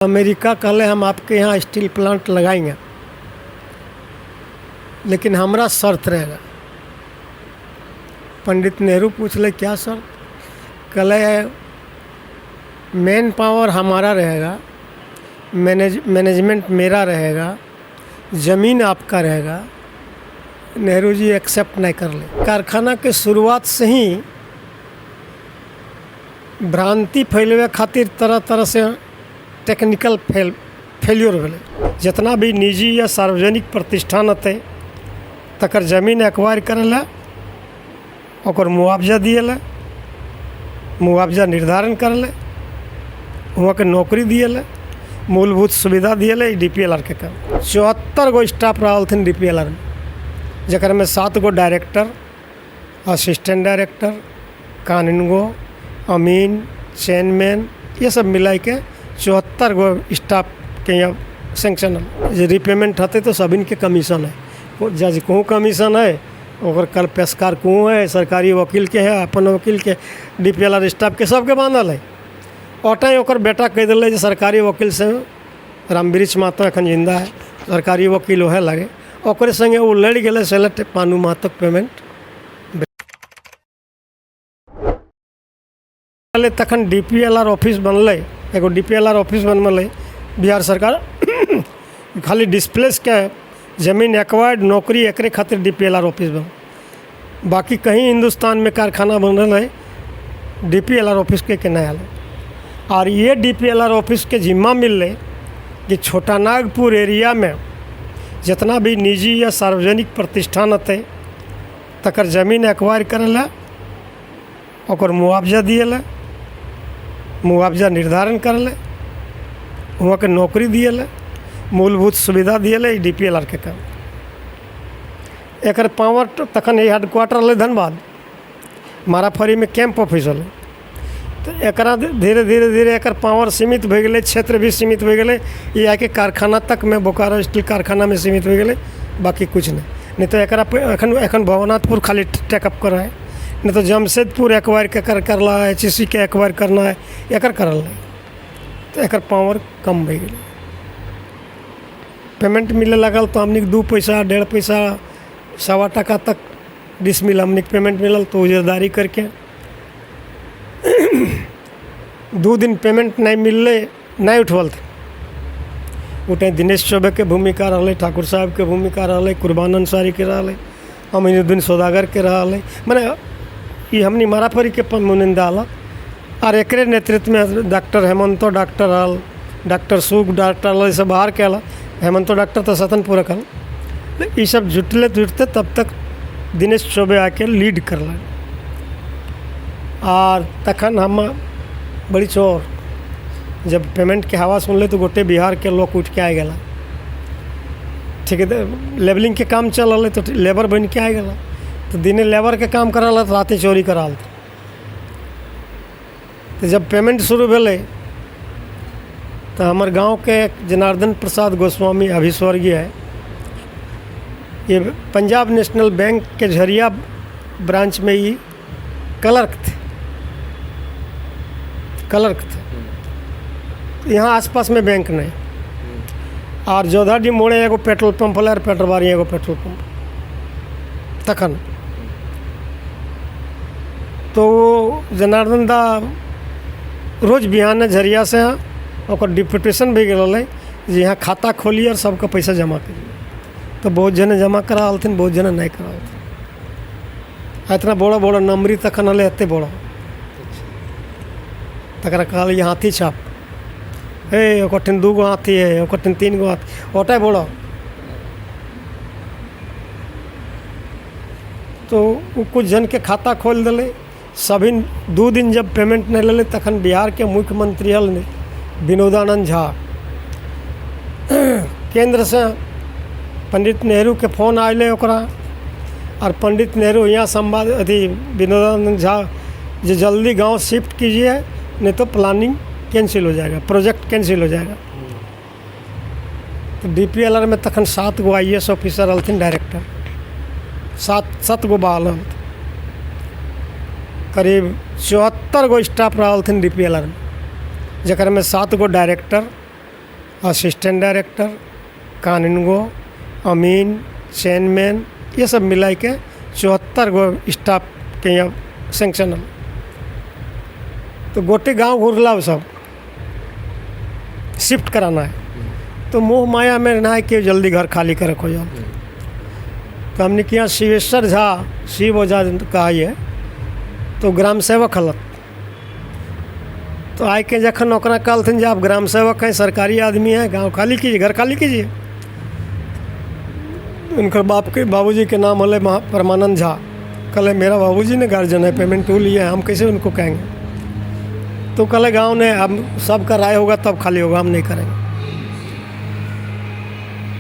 America कहले हम आपके यहाँ स्टील प्लांट लगाएंगे, लेकिन हमारा शर्त रहेगा। पंडित नेहरू पूछले क्या शर्त? कहले मैन पावर हमारा रहेगा, मैनेजमेंट मेरा रहेगा, ज़मीन आपका रहेगा। नेहरू जी एक्सेप्ट नहीं कर ले। कारखाना के शुरुआत से ही भ्रांति फैलवे खातिर तरह तरह से टेक्निकल फेल्योर भेले। जितना भी निजी या सार्वजनिक प्रतिष्ठान होते तकर जमीन एक्वायर करेला, ओकर मुआवजा दिएला, मुआवजा निर्धारण करेले, वहाँ के नौकरी दिएला, मूलभूत सुविधा दिएले। DPLR के काम 74 गो स्टाफ रहल थे DPLR में, जकर में 7 गो डायरेक्टर, असिस्टेंट डायरेक्टर, कानून गो, अमीन, चेयरमैन, ये सब मिला के 74 गो स्टाफ के यहाँ सेंक्शन है। जो रिपेमेंट होते तो सभी के कमीशन है। जज को कमीशन है, और कल पेशकार को है, सरकारी वकील के है, अपन वकील के, DPLR स्टाफ के सबके बांधल है। ओटा ओकर बेटा कह दिले सरकारी वकील से रामवृक्ष महतो एखन जिंदा है, सरकारी वकील वह लगे, ओकरे संगे वो लड़ गए सेलेक्ट पानू महतो पेमेंट तखन DPLR ऑफिस बनल। एगो DPLR ऑफिस बनल बिहार सरकार खाली डिस्प्लेस के जमीन एक्वायर्ड नौकरी एकरे खातिर DPLR ऑफिस बन। बाकी कहीं हिंदुस्तान में कारखाना बनल है DPLR ऑफिस के नहीं आए। और ये DPLR ऑफिस के जिम्मा मिल रहे कि छोटा नागपुर एरिया में जितना भी निजी या सार्वजनिक प्रतिष्ठान होते तकर जमीन एक्वायर करेला, ओकर मुआवजा दिएला, मुआवजा निर्धारण करेले, वहाँ के नौकरी दिएले, मूलभूत सुविधा दिएले। DPLR के काम एकर पावर तखन हेडक्वार्टर रहे धनबाद, माराफरी में कैंप ऑफिस रहे। तो एकरा धीरे धीरे धीरे एकर पावर सीमित हो गए, क्षेत्र भी सीमित हो गए। ये आके कारखाना तक में बोकारो स्टील कारखाना में सीमित हो गए, बाकी कुछ नहीं तो एकरा एखन भवनाथपुर खाली टेकअप कर रहा है, नहीं तो जमशेदपुर एक्वायर करला है, HEC के एक्वायर करना है, एकर करल है। तो एकर पावर कम हो गई। पेमेंट मिले लगल तो हमने 2 पैसा 1.5 पैसा 1.25 टका तक डिसमिल हमने पेमेंट मिलल। तो उजरदारी करके 2 दिन पेमेंट नहीं मिलले, नहीं उठवल थे। उठे दिनेश चौबे के भूमिका रहा, ठाकुर साहब के भूमिका रहा, कुर्बान अंसारी के रहा, अमीनुद्दीन सौदागर के रहा। मैंने ये हमने माराफरी के मुनिंदा आला। और एकरे नेतृत्व में डॉक्टर हेमंतो डॉक्टर आल, डॉक्टर सुग डॉक्टर आल, सब बाहर के आला। हेमंतो डॉक्टर तो सतनपुर कल, ये सब जुटते तब तक दिनेश चौबे आके लीड कर ला। और तखन हम बड़ी चोर जब पेमेंट के हवा सुन ले तो गोटे बिहार के लोग उठ के आ गया। ठीक है, लेबलिंग के काम चल रहा तो लेबर बन के आ गया। तो दिने लेबर के काम करा तो रात चोरी करा। तो जब पेमेंट शुरू भेले तो हमारे गांव के जनार्दन प्रसाद गोस्वामी अभी स्वर्गीय है, ये पंजाब नेशनल बैंक के झरिया ब्रांच में ही क्लर्क थे। यहाँ आसपास में बैंक नहीं। और जोधाडी मोड़े एगो पेट्रोल पंप वाला, पेट्रोबारी एगो पेट्रोल पंप तखन। तो वो जनार्दन दा रोज बिहान झरिया से और डिप्यूटेशन भी गए जी यहाँ खाता खोलिए और सबका पैसा जमा करिए। तो बहुत जने जमा करा हलथिन, बहुत जने नहीं करा हलथिन। इतना बड़ा नंबरी तखन हले, एते बड़ा तकरा कहल ये हाथी छाप है, ओकठिन 2 गो हाथी है, ओकठिन 3 गो हाथी, ओटा बड़ा। तो वो कुछ जन के खाता खोल दिले। सभी 2 दिन जब पेमेंट नहीं ले तखन बिहार के मुख्यमंत्री हल ने विनोदानंद झा केंद्र से पंडित नेहरू के फोन आए ओकरा। और पंडित नेहरू यहाँ संवाद अथी विनोदानंद झा जो जल्दी गांव शिफ्ट कीजिए, नहीं तो प्लानिंग कैंसिल हो जाएगा, प्रोजेक्ट कैंसिल हो जाएगा। तो DPLR में तखन 7 गो IAS ऑफिसर हलथिन डायरेक्टर, 7 गो बहाल। करीब 74 गो स्टाफ रहल थे DPLR में, जकर में 7 गो डायरेक्टर, असिस्टेंट डायरेक्टर, कानूनगो, अमीन, चेयरमैन, ये सब मिला के 74 गो स्टाफ के यहाँ सेंक्शन है। तो गोटे गांव घुरला सब शिफ्ट कराना है, तो मोह माया में ना है कि जल्दी घर खाली कर रखो जाओ। तो हमने किया शिवेश्वर झा, शिव ओझा कहा ये, तो ग्राम सेवक हलत। तो आए के जखन ओकरा कहलथिन जे आप ग्राम सेवक हैं, सरकारी आदमी हैं, गांव खाली कीजिए, घर खाली कीजिए। उनके बाबूजी के नाम हले परमानंद झा। कल मेरा बाबूजी ने गार्जियन है, पेमेंट वो लिए हैं, हम कैसे उनको कहेंगे। तो कल गांव ने हम सबका राय होगा तब खाली होगा, हम नहीं करेंगे।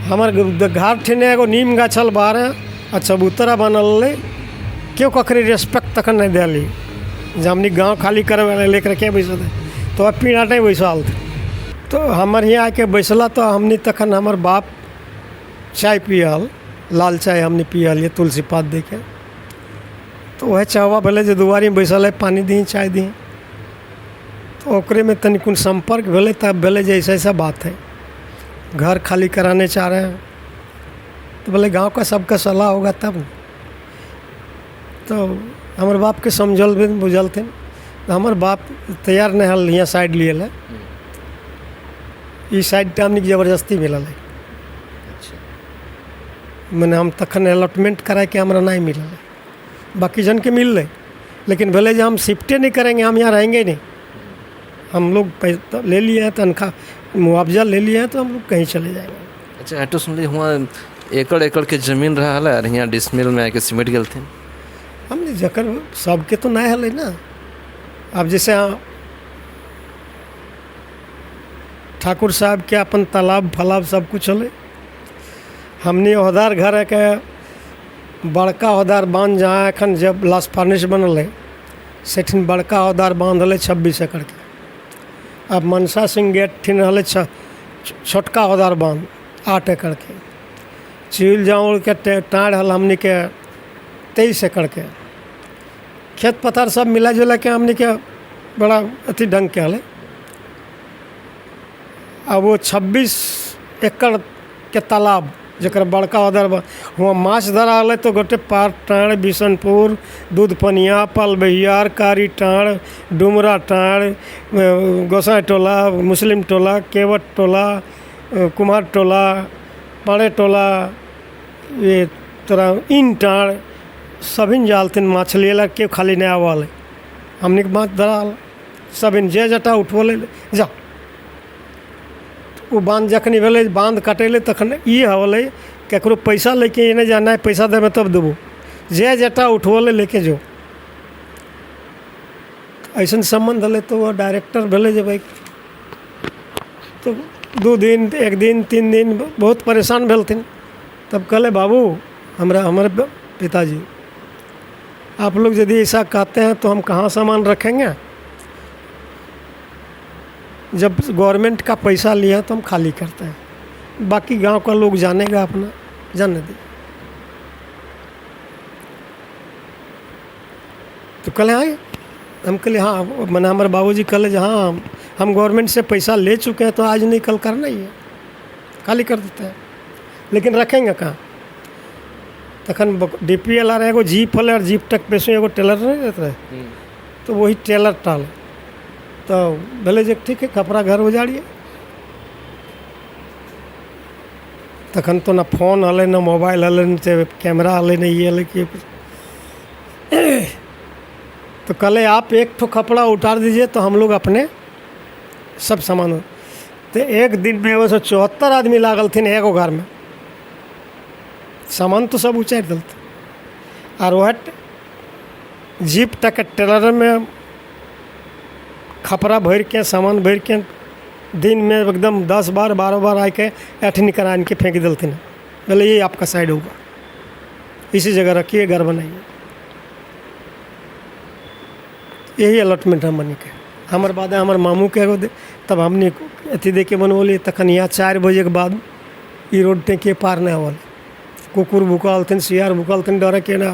हमारे घर ठिने एगो नीम गाछल बाहर चबूतरा बनल क्यों ककरी रेस्पेक्ट तक नहीं दिली। जब हमने गाँव खाली करे वाले लेकर के बैसल तो अब पीड़ा नहीं बैसल थे। तो हमारे यहाँ आके बैसला तो हमने तखन हमार बाप चाय पियल, लाल चाय हमने पियल ये तुलसी पात दे के। तो वह चाहवा भले जो दुआरी में बैसल है, पानी दी चाय दी, तो ओकरे में तनिक संपर्क भले तब भले जैसा ऐसा बात है, घर खाली कराने चाह रहे हैं। तो बोले गांव का सबका सलाह होगा तब। तो हमारे बाप के समझल भी बुझल थे, तो हमारे बाप तैयार नहीं हल यहाँ साइड लिए है, इस साइड टाइम जबरदस्ती मिलल है। मैंने हम तखन अलॉटमेंट करा के हमारा नहीं मिलल है, बाकी जन के मिल रहे, लेकिन भले जो हम शिफ्टे नहीं करेंगे, हम यहाँ रहेंगे नहीं। हम लोग पैसा ले लिए हैं, तनख्वाह मुआवजा ले लिए हैं, तो हम लोग कहीं चले जाएंगे। अच्छा, तो सुन ली हुआ एकड़ एकड़ के जमीन रहा है और यहाँ डिसमिल में आके सीमेंट गल थे। हमने जकर सबके तो नहीं हल ना। अब जैसे ठाकुर साहब के अपन तालाब फलाब सब कुछ हले। हमने ओहदार घर है के बड़का ओहदार बांध जहाँ एखन जब लास्ट फार्निश बनल है, सेठिन बड़का ओहदार बांध हले 26 एकड़ के। अब मनसा सिंह गेट ठिन हले छोटका ओहदार बांध 8 एकड़ के। चिल जाऊल के टाँड़ हल हमने के 23 एकड़ के। खेत पथार सब मिला जुला के हमने के बड़ा अति ढंग के हले। अब वो 26 एकड़ के तालाब जकर बड़का उधर हुआ माछ धरा हल, तो गोटे पार टाँड़, बिशनपुर, दूध पनिया, पलबहियार, कारी टाँड़, डुमरा टाँड़, गोसाई टोला, मुस्लिम टोला, केवट टोला, कुमार टोला, पाड़े टोला, ये तोरा इन टाँड़ सभिन जालथिन मछली ला के खाली नहीं आवल। हमने के माछ धरा हल सभिन जे जटा उठवले जा। वो बांध जखनी भेले बांध कटेले तखन ये हवले केकरो पैसा लेके इन्हें जाना है, पैसा देवे तब देबो, जे जटा उठवले लेके जो। ऐसा संबंध हले तो वो डायरेक्टर भेले जे भाई। तो 2 दिन 1 दिन 3 दिन बहुत परेशान भेलथिन। तब कहले बाबू हमारे पिताजी, आप लोग यदि ऐसा कहते हैं तो हम कहाँ सामान रखेंगे। जब गवर्नमेंट का पैसा लिया तो हम खाली करते हैं, बाकी गांव का लोग जानेगा अपना, जाने दे। तो कल आए हम कहले हाँ, मैंने हमारे बाबूजी कहले हाँ हम गवर्नमेंट से पैसा ले चुके हैं, तो आज नहीं कल करना ही है, खाली कर देते हैं, लेकिन रखेंगे कहाँ। तखन DPLR एगो जीप हल और जीप तक पेशे एगो टेलर नहीं रहता है, तो वही टेलर टाल। तो भले जे ठीक है कपड़ा घर उजाड़िए। तखन तो ना फोन हले, ना मोबाइल हले, न कैमरा हले, नहीं ये हले कि। तो कल आप एक ठो कपड़ा उतार दीजिए तो हम लोग अपने सब सामान। तो एक दिन में वो 74 आदमी लागल थे एगो घर में, सामान तो सब उचार दिलते। और वह जीप तक टेलर में खपरा भर के सामान भर के दिन में एकदम 10 बार 12 बार आके ऐठनी करा के फेंक दिलते हैं। बोले ये आपका साइड होगा, इसी जगह रखिए, घर बनाइए। यही अलॉटमेंट हम बनी के। हमारे बाद हमारे मामू के एगो तब हमने अथी दे के बनवली। तखन यहाँ 4 बजे के बाद ये रोड टेके पार नहीं आवल। कुकुर भूकलथिन, सियार भूकलथिन, डरे के ना।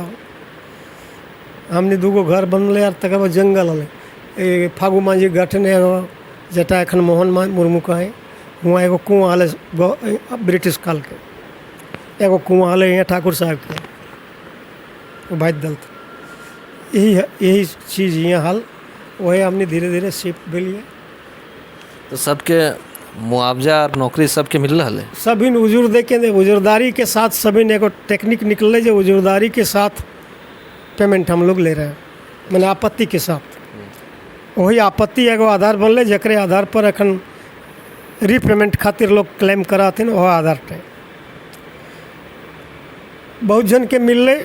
हमने 2 गो घर बनल और तक जंगल हल। फागू मांझी गठन एगो जटा एखन मोहन मुर्मू कहे हुआ एगो कुआँ हाल ब्रिटिश काल के, एगो कुआँ हाल यहाँ ठाकुर साहब के, वो भाई दल यही चीज़ यहाँ हाल वही हमने धीरे धीरे शिफ्ट भी लिया। तो सबके मुआवजा और नौकरी सबके मिल रहा है? सभी उजुर दे के उजुरदारी के साथ सभी ने एगो टेक्निक निकले जो उजुरदारी के साथ पेमेंट हम लोग ले रहे हैं, मैंने आपत्ति के साथ। वही आपत्ति एगो आधार बनले जकरे आधार पर अखन रीपेमेंट खातिर लोग क्लेम कराथिन, वह आधार पे बहुत जन के मिलले,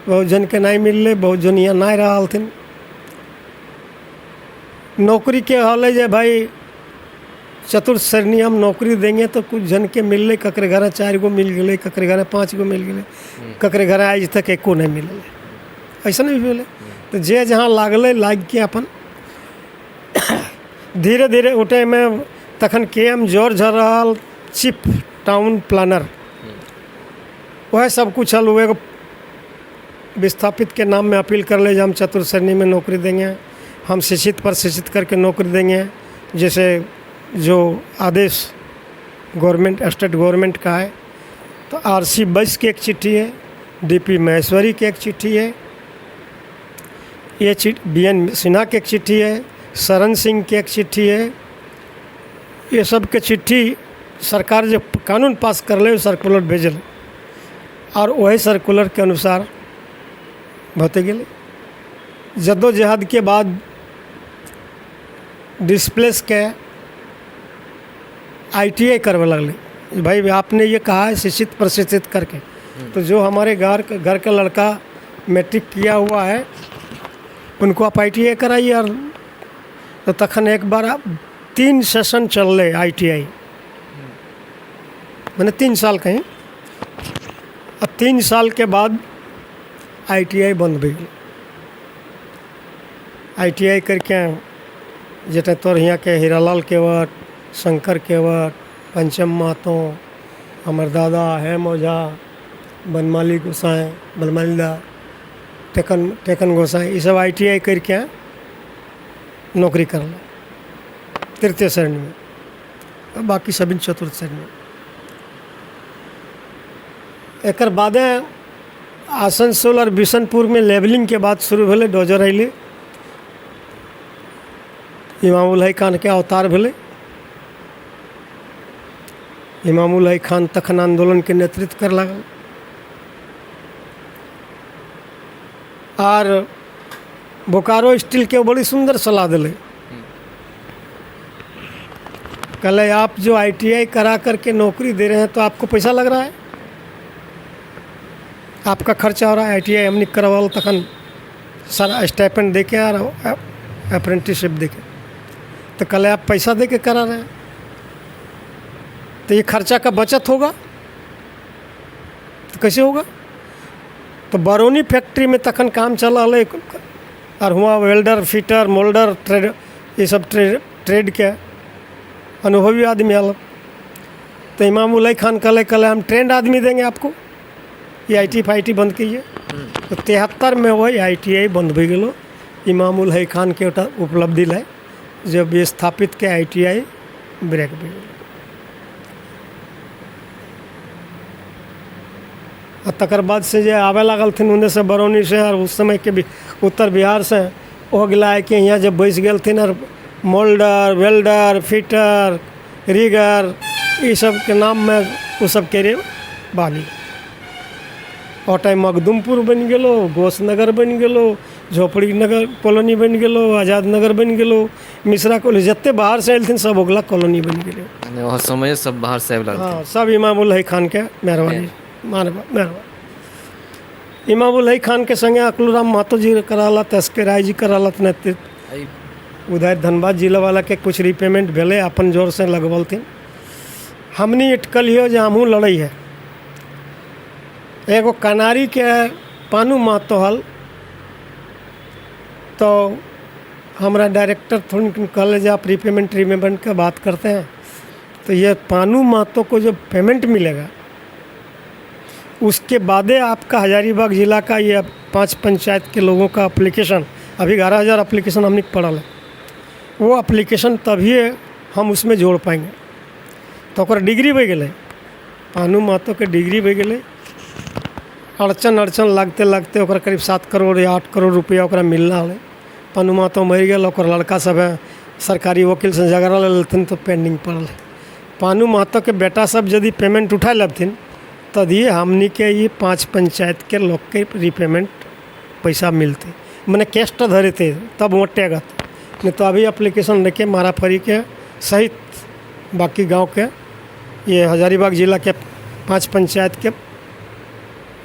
बहुत जन के नहीं मिलले, बहुत जन यहाँ नहीं रहा हथिन। नौकरी के हाल है जे भाई चतुर्थ श्रेणी हम नौकरी देंगे तो कुछ जन के मिलले, ककरे घर 4 गो मिल गए, ककरे घर 5 गो मिल गए, ककरे घर आज तक एको नहीं मिलले, ऐसा नहीं मिले। तो जे जहाँ लागले लाग के अपन धीरे धीरे उठे में तखन KM जॉर्ज हरल चीफ टाउन प्लानर, वह सब कुछ हल हुए विस्थापित के नाम में अपील कर ले, हम चतुर्थ श्रेणी में नौकरी देंगे, हम शिक्षित पर शिक्षित करके नौकरी देंगे, जैसे जो आदेश गवर्नमेंट स्टेट गवर्नमेंट का है। तो RC बैस की एक चिट्ठी है, DP महेश्वरी की एक चिट्ठी है, ये BN सिन्हा की एक चिट्ठी है, शरण सिंह की एक चिट्ठी है। ये सब के चिट्ठी सरकार जब कानून पास कर ले सर्कुलर भेजल और वही सर्कुलर के अनुसार भते गए। जद्दोजहद के बाद डिस्प्लेस के ITI करवे लगले, भाई आपने ये कहा है शिक्षित प्रशिक्षित करके, तो जो हमारे घर का लड़का मैट्रिक किया हुआ है उनको आप ITI कराइए। और तो तखन एक बार 3 सेशन चल रहे ITI, मैंने 3 साल कहीं, और 3 साल के बाद ITI बंद भी गई। ITI करके जैसे तोर यहाँ के हीरालाल केवट, शंकर केवट, पंचम महतो, हमर दादा हेम ओझा, बनमाली गोसाई, बलमालीदा, टेकन गोसाई, ये सब ITI करके नौकरी कर ला तृतीय श्रेणी में, और बाकी सभी चतुर्थ श्रेणी में। एक बादे आसनसोल और बिशनपुर में लेवलिंग के बाद शुरू भेले डोजर अइले, इमामुल हई खान के अवतार भेले। इमामुल हई खान तखन आंदोलन के नेतृत्व कर लागल और बोकारो स्टील के बड़ी सुंदर सलाह दिले, कहले आप जो ITI करा करके नौकरी दे रहे हैं तो आपको पैसा लग रहा है, आपका खर्चा हो रहा है। ITI हमने करवाल तखन सारा स्टाइपेंड दे के और अप्रेंटिसशिप दे के, तो कहले आप पैसा दे के करा रहे हैं तो ये खर्चा का बचत होगा, तो कैसे होगा। तो बरौनी फैक्ट्री में तखन काम चल रहा है और हुआ वेल्डर, फिटर, मोल्डर, ट्रेड, ये सब ट्रेड के अनुभवी आदमी आल। तो इमामुल हई खान कहले हम ट्रेंड आदमी देंगे आपको, ये IT फाइटी बंद कीजिए। तो 73 में वही ITI बंद भी गलो। इमामुल हई खान के उपलब्धि लाए जब ये स्थापित के ITI ब्रेक भी गलो। और तकर बाद से जो आवे लागल थे उन्हें से बरौनी से और उस समय के भी उत्तर बिहार से हो गया है कि यहाँ जब बैस गए थे और मोल्डर, वेल्डर, फिटर, रीगर, ये सब के नाम में वो सब के रे बाली। और टाइम मखदुमपुर बन गलो, घोषनगर बन गलो, झोपड़ी नगर कॉलोनी बन गलो, आज़ाद नगर बन गलो, मिश्रा कॉलोनी, जितने बाहर से आए थे सब ओगला कॉलोनी बन गए। वह समय सब बाहर से आए। हाँ, सब इमामुल हई खान के मेहरबानी मेहरबानी। इमामुल हई खान के संगे अकलूराम महतो जी कराला, तस्के राय जी कराला नेतृत्व। उधर धनबाद जिला वाला के कुछ रीपेमेंट भेले, अपन जोर से लगवल थी। हमनी इटकल हियो जो हमहूँ लड़ई है। एगो कनारी के पानू महतो हल, तो हमारा डायरेक्टर थोड़ी कहले जो आप रीपेमेंट का बात करते हैं, तो ये पानू महतो को जो पेमेंट मिलेगा उसके बादे आपका हजारीबाग ज़िला का ये 5 पंचायत के लोगों का एप्लीकेशन, अभी 11,000 एप्लीकेशन हमने पढ़ा है, वो एप्लीकेशन तभी हम उसमें जोड़ पाएंगे तो ओकर डिग्री बह गए, पानू महतो के डिग्री बह गए। अड़चन लगते लगते ओकर करीब 7 करोड़ या 8 करोड़ रुपया ओकरा मिलना है। पानू महतो मर गए, ओकर लड़का सब है सरकारी वकील से झगड़ा ले लेथिन तो पेंडिंग पड़ल है। पानू महतो के बेटा सब यदि पेमेंट उठा लेथिन तभी हमनी के ये 5 पंचायत के लोग के रिपेमेंट पैसा मिलते, मैंने केस्ट धरे थे तब मोटेगा। नहीं तो अभी एप्लीकेशन लेके माराफरी के सहित बाकी गांव के ये हजारीबाग जिला के 5 पंचायत के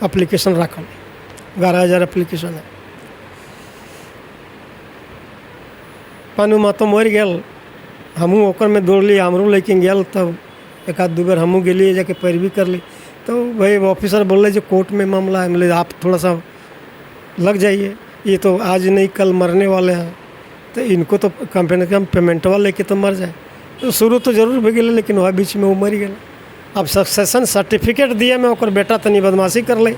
एप्लीकेशन रखल, 11,000 एप्लीकेशन है। पानू महतो मर गए, हमू ओकर में दौड़ ली, हमरू लेकिन गल तब एक आध 2 बार हमू गलिए जाके पैरवी कर ली। तो भाई ऑफिसर बोले जो कोर्ट में मामला है, बोले आप थोड़ा सा लग जाइए, ये तो आज नहीं कल मरने वाले हैं, तो इनको तो कम से कम पेमेंटवा लेके तो मर जाए। तो शुरू तो जरूर भी गए, लेकिन वह बीच में वो मर गए। अब सक्सेशन सर्टिफिकेट दिए में ओकर बेटा तनी बदमाशी कर ले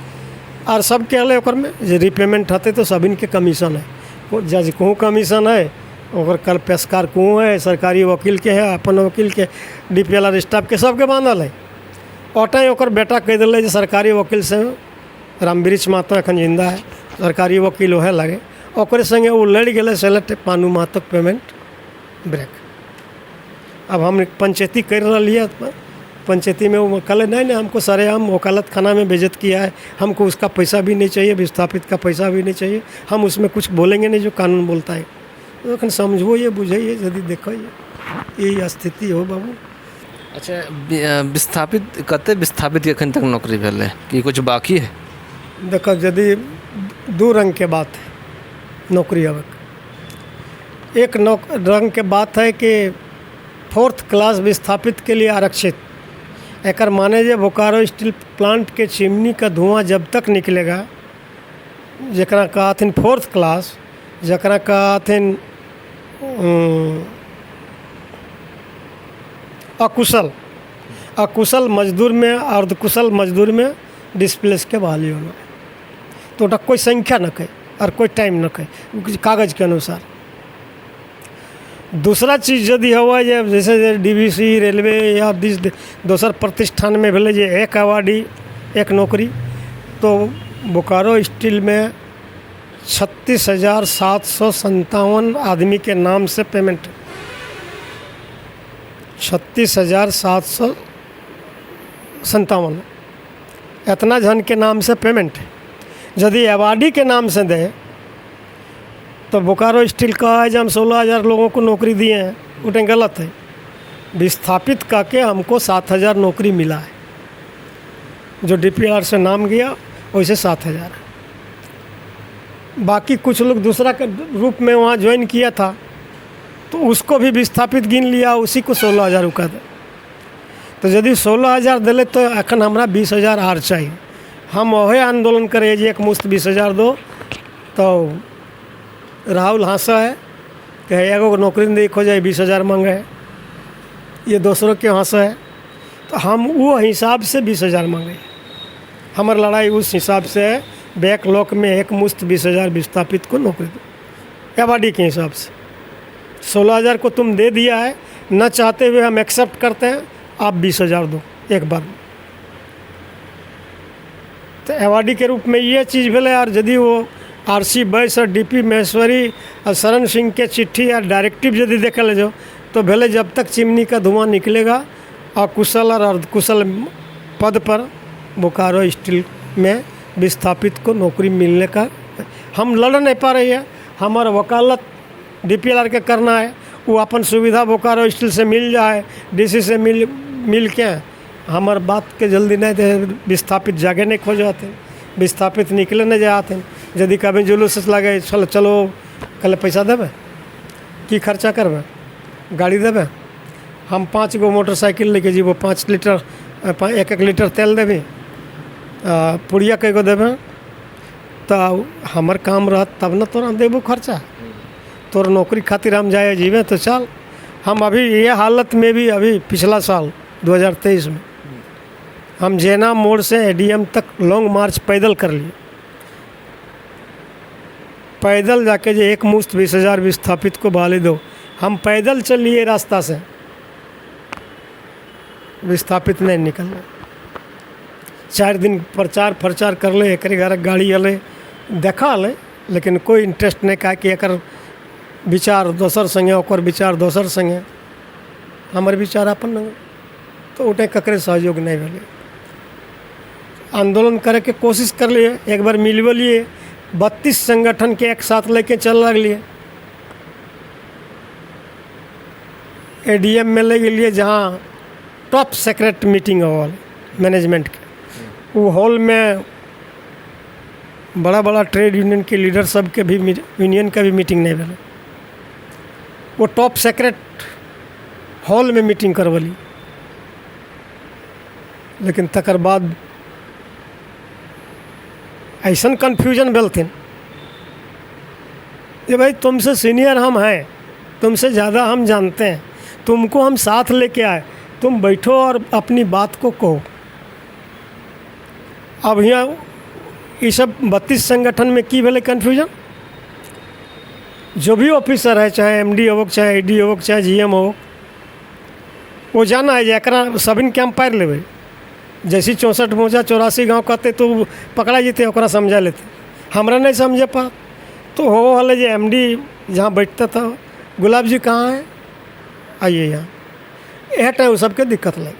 और सब कहले ओकर में जे रिपेमेंट हते तो सबिन के कमीशन है, जज को कमीशन है, ओकर कल पेशकार को है, सरकारी वकील के है, अपन वकील के, DPLR स्टाफ के सबके बांधल है। ओटे ओकर बेटा कह दिले जे सरकारी वकील से रामवृक्ष महतो एखन जिंदा है, सरकारी वकील वह लगे, ओकरे संगे वो लड़ गए select, Panu Mahato payment break. अब हम पंचायती कर रही है, पंचायती में वो कल नहीं हमको सरेआम वकालत खाना में बेइज्जत किया है, हमको उसका पैसा भी नहीं चाहिए, विस्थापित का पैसा भी नहीं चाहिए, हम उसमें कुछ बोलेंगे नहीं जो कानून बोलता है। तो समझो ये बुझाइए यदि देखो यही स्थिति हो बाबू। अच्छा, विस्थापित कते विस्थापित के अखन तक नौकरी भेल है कि कुछ बाकी है? देखो यदि 2 रंग के बात है नौकरी अब, एक रंग के बात है कि 4th क्लास विस्थापित के लिए आरक्षित। एक माने जे बोकारो स्टील प्लांट के चिमनी का धुआं जब तक निकलेगा, जकरा कहथिन 4th क्लास, जकरा कहथिन अकुशल मजदूर में, अर्धकुशल मजदूर में डिस्प्लेस के बहाली होना। तो ओटा कोई संख्या न कहे और कोई टाइम न कहे, कागज़ के अनुसार। दूसरा चीज़ यदि हुआ जैसे DVC रेलवे या दोसर प्रतिष्ठान में भेले जे एक अवार्डी एक नौकरी, तो बोकारो स्टील में 36,757 आदमी के नाम से पेमेंट, 36,757 इतना जन के नाम से पेमेंट। यदि अवार्डी के नाम से दे तो बोकारो स्टील का है जब हम 16,000 लोगों को नौकरी दिए हैं, उठे गलत है। विस्थापित करके हमको 7,000 नौकरी मिला है, जो DPLR से नाम गया वैसे 7,000 है। बाकी कुछ लोग दूसरा के रूप में वहाँ ज्वाइन किया था तो उसको भी विस्थापित गिन लिया, उसी को 16,000 रुका दे। तो यदि 16,000 दिले तो अखन हमरा 20,000 आर चाहिए। हम वही आंदोलन करे जे एक मुश्त 20,000 दो। तो राहुल हंसा है कि एगो नौकरी देखो जाए 20,000 मांगे है, ये दूसरों के हंसा है। तो हम वो हिसाब से 20,000 मांगे, हमारी लड़ाई उस हिसाब से है। बैकलॉग में एक मुश्त 20,000 विस्थापित को नौकरी दो, अवार्डी के हिसाब से। 16,000 को तुम दे दिया है, न चाहते हुए हम एक्सेप्ट करते हैं, आप 20,000 दो एक बार। तो अवार्डी के रूप में ये चीज़ भेले। और यदि वो RC बैस और DP महेश्वरी और शरण सिंह के चिट्ठी या डायरेक्टिव यदि देखल जाओ तो भेले जब तक चिमनी का धुआं निकलेगा अकुशल और अर्धकुशल पद पर बोकारो स्टील में विस्थापित को नौकरी मिलने का हम लड़ नहीं पा रही है। हमारा वकालत DPLR के करना है, वो अपन सुविधा बोकारो स्टील से मिल जाए, DC से मिल के हमार बात के जल्दी नहीं दे, विस्थापित जागे नहीं खो जाते, विस्थापित निकले नहीं जाते। यदि कभी जुलूस लगे चलो कल पैसा देवे की खर्चा करबे, गाड़ी देवे, हम 5 गो मोटरसाइकिल लेके जीवो, 5 लीटर 1-1 लीटर तेल देवी, पुड़िया कईगो देवे, तो हमार काम रहत तब न तोरा देबो खर्चा। तोर नौकरी खातिर हम जाए जीवे तो चल। हम अभी ये हालत में भी अभी पिछला साल 2023 में हम जैना मोड़ से ADM तक लॉन्ग मार्च पैदल कर लिए। पैदल जाके जो एक मुश्त 20,000 विस्थापित को बहाली दो, हम पैदल चल लिए रास्ता से। विस्थापित नहीं निकलना। 4 दिन प्रचार प्रचार कर ले, एक घर गाड़ी अले देखा ले, लेकिन कोई इंटरेस्ट नहीं का कि एकर विचार दोसर संगे, ओकर विचार दोसर संगे, हमर विचार अपन नहीं, तो उठे ककरे सहयोग नहीं भेले। आंदोलन करे के कोशिश कर लिए, एक बार मिलवे लिए, 32 संगठन के एक साथ लेके चल लगलिए। एडीएम में ले लिए जहाँ top secret meeting hall management के, वो हॉल में बड़ा बड़ा ट्रेड यूनियन के लीडर सब के भी यूनियन का भी मीटिंग नहीं भेले। वो टॉप सेक्रेट हॉल में मीटिंग करवली, लेकिन तकर बाद ऐसा कन्फ्यूजन भेलथिन कि भाई तुमसे सीनियर हम हैं, तुमसे ज़्यादा हम जानते हैं, तुमको हम साथ लेके आए, तुम बैठो और अपनी बात को कहो। अब यहाँ ये सब 32 संगठन में की भेले कन्फ्यूजन। जो भी ऑफिसर है, चाहे एमडी हो, चाहे एडी हो, चाहे जीएम हो, वो जाना है जरा सबिन के हम पार लेवे। जैसी 64 मोजा 84 गांव कहते तो पकड़ा जेते, ओकरा समझा लेते, हमरा नहीं समझे पा। तो हो वाले जो एमडी जहाँ बैठता था, गुलाब जी कहाँ हैं, आइए यहाँ। यह टाइम सबके दिक्कत लगी,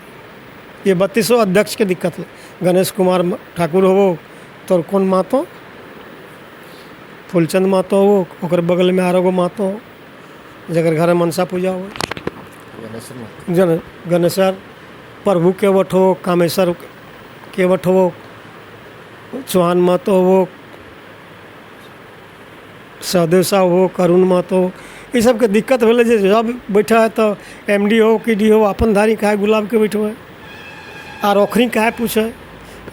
ये 32 अध्यक्ष के दिक्कत लगी। गणेश कुमार ठाकुर हो, तो कौन मातो, फूलचंद मातो हो, ओकर बगल में आरोगो मातो हो, जगर घर में मनसा पूजा हो, गणेशर प्रभु के वट हो, कामेश्वर के वट हो, चौहान मातो हो, सहदेव साहब हो, करुण मातो हो, ये सब के दिक्कत भेले। जब बैठा है तो एमडी हो कि डी हो, अपन धारी काहे गुलाब के बैठो है, और ओखरी काहे पूछे।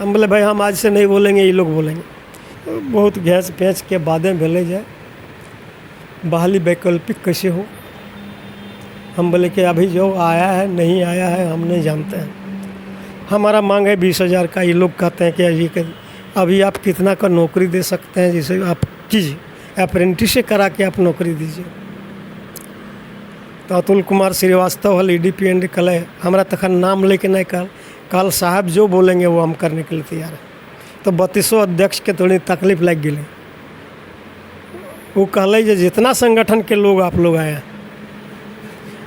हम बोले भाई हम आज से नहीं बोलेंगे, ये लोग बोलेंगे। बहुत घैस पैंच के बातें भेले जाए, बहाली वैकल्पिक कैसे हो। हम बोले कि अभी जो आया है नहीं आया है हम नहीं जानते हैं, हमारा मांग है 20,000 का। ये लोग कहते हैं कि अभी आप कितना का नौकरी दे सकते हैं, जिसे आप कीजिए, अप्रेंटिस से करा के आप नौकरी दीजिए। तो अतुल कुमार श्रीवास्तव हल EDP एंड कल हमारा तखन नाम लेके नहीं कल साहब जो बोलेंगे वो हम करने के लिए तैयार है। तो 32 अध्यक्ष के थोड़ी तकलीफ लग गई। वो कहले जो जितना संगठन के लोग आप लोग आए,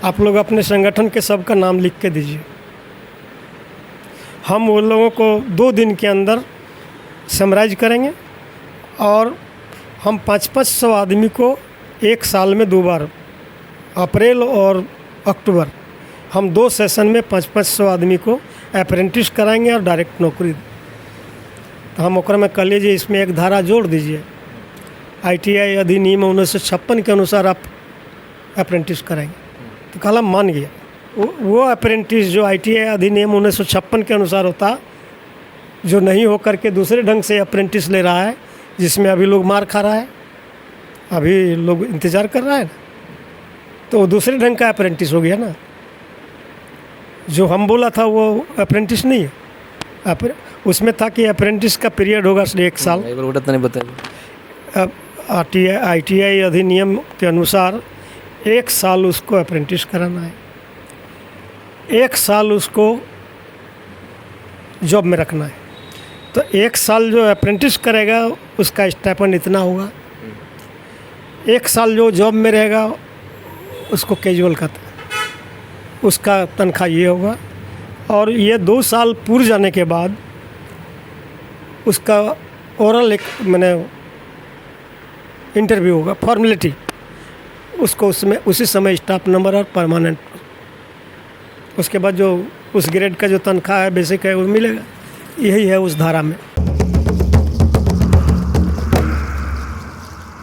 आप लोग अपने संगठन के सबका नाम लिख के दीजिए। हम वो लोगों को 2 दिन के अंदर समराइज करेंगे, और हम 500 आदमी को 1 साल में 2 बार, अप्रैल और अक्टूबर, हम 2 सेशन में 500 आदमी को अप्रेंटिस कराएंगे और डायरेक्ट नौकरी। तो हम ओकरा में कह लीजिए इसमें एक धारा जोड़ दीजिए, ITI अधिनियम 1956 के अनुसार आप अप्रेंटिस कराएंगे। तो कल हम मान गया। वो अप्रेंटिस जो ITI अधिनियम 1956 के अनुसार होता, जो नहीं हो करके दूसरे ढंग से अप्रेंटिस ले रहा है, जिसमें अभी लोग मार खा रहा है, अभी लोग इंतज़ार कर रहा है ना, तो वो दूसरे ढंग का अप्रेंटिस हो गया ना। जो हम बोला था वो अप्रेंटिस नहीं है। उसमें था कि अप्रेंटिस का पीरियड होगा 1 साल। एक बार उठा नहीं बताइए। अब ITI अधिनियम के अनुसार 1 साल उसको अप्रेंटिस कराना है, 1 साल उसको जॉब में रखना है। तो 1 साल जो अप्रेंटिस करेगा उसका स्टाइपेंड इतना होगा, 1 साल जो जॉब में रहेगा उसको कैजुअल कहते हैं, उसका तनख्वाह ये होगा। और ये 2 साल पूरे जाने के बाद उसका ओरल एक मैंने इंटरव्यू होगा, फॉर्मेलिटी, उसको उसमें उसी समय स्टाफ नंबर और परमानेंट, उसके बाद जो उस ग्रेड का जो तनख्वाह है बेसिक है वो मिलेगा। यही है उस धारा में।